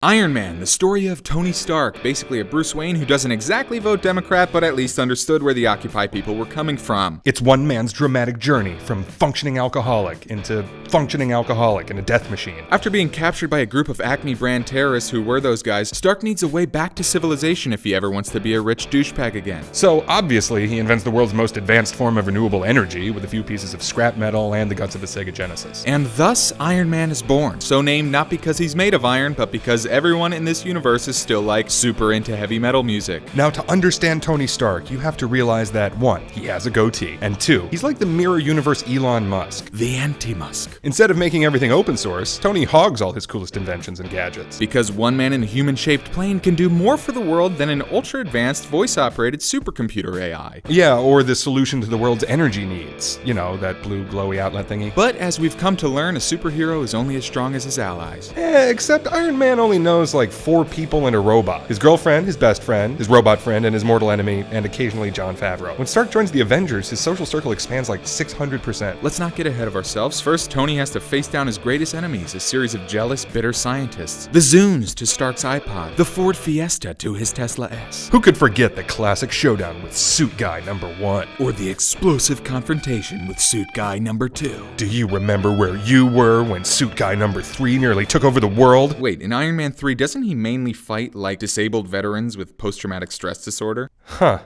Iron Man, the story of Tony Stark, basically a Bruce Wayne who doesn't exactly vote Democrat, but at least understood where the Occupy people were coming from. It's one man's dramatic journey from functioning alcoholic into functioning alcoholic in a death machine. After being captured by a group of Acme brand terrorists who were those guys, Stark needs a way back to civilization if he ever wants to be a rich douchebag again. So, obviously, he invents the world's most advanced form of renewable energy with a few pieces of scrap metal and the guts of a Sega Genesis. And thus, Iron Man is born, so named not because he's made of iron, but because everyone in this universe is still like super into heavy metal music. Now, to understand Tony Stark, you have to realize that 1, he has a goatee, and 2, he's like the mirror universe Elon Musk. The anti-Musk. Instead of making everything open source, Tony hogs all his coolest inventions and gadgets. Because one man in a human-shaped plane can do more for the world than an ultra-advanced voice-operated supercomputer AI. Yeah, or the solution to the world's energy needs. You know, that blue glowy outlet thingy. But as we've come to learn, a superhero is only as strong as his allies. Except Iron Man only knows like 4 people and a robot. His girlfriend, his best friend, his robot friend, and his mortal enemy, and occasionally Jon Favreau. When Stark joins the Avengers, his social circle expands like 600%. Let's not get ahead of ourselves. First, Tony has to face down his greatest enemies, a series of jealous, bitter scientists. The Zunes to Stark's iPod, the Ford Fiesta to his Tesla S. Who could forget the classic showdown with Suit Guy number 1? Or the explosive confrontation with Suit Guy number 2. Do you remember where you were when Suit Guy number 3 nearly took over the world? Wait, in Iron Man 3, doesn't he mainly fight like disabled veterans with post-traumatic stress disorder? Huh.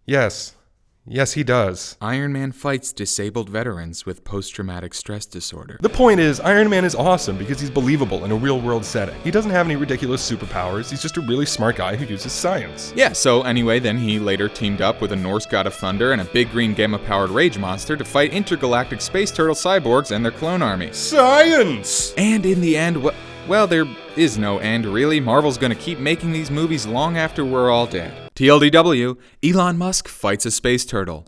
Yes, he does. Iron Man fights disabled veterans with post-traumatic stress disorder. The point is, Iron Man is awesome because he's believable in a real-world setting. He doesn't have any ridiculous superpowers, he's just a really smart guy who uses science. Yeah, so anyway, then he later teamed up with a Norse god of thunder and a big green gamma-powered rage monster to fight intergalactic space turtle cyborgs and their clone army. Science! And in the end, well, there is no end, really. Marvel's gonna keep making these movies long after we're all dead. TLDW, Elon Musk fights a space turtle.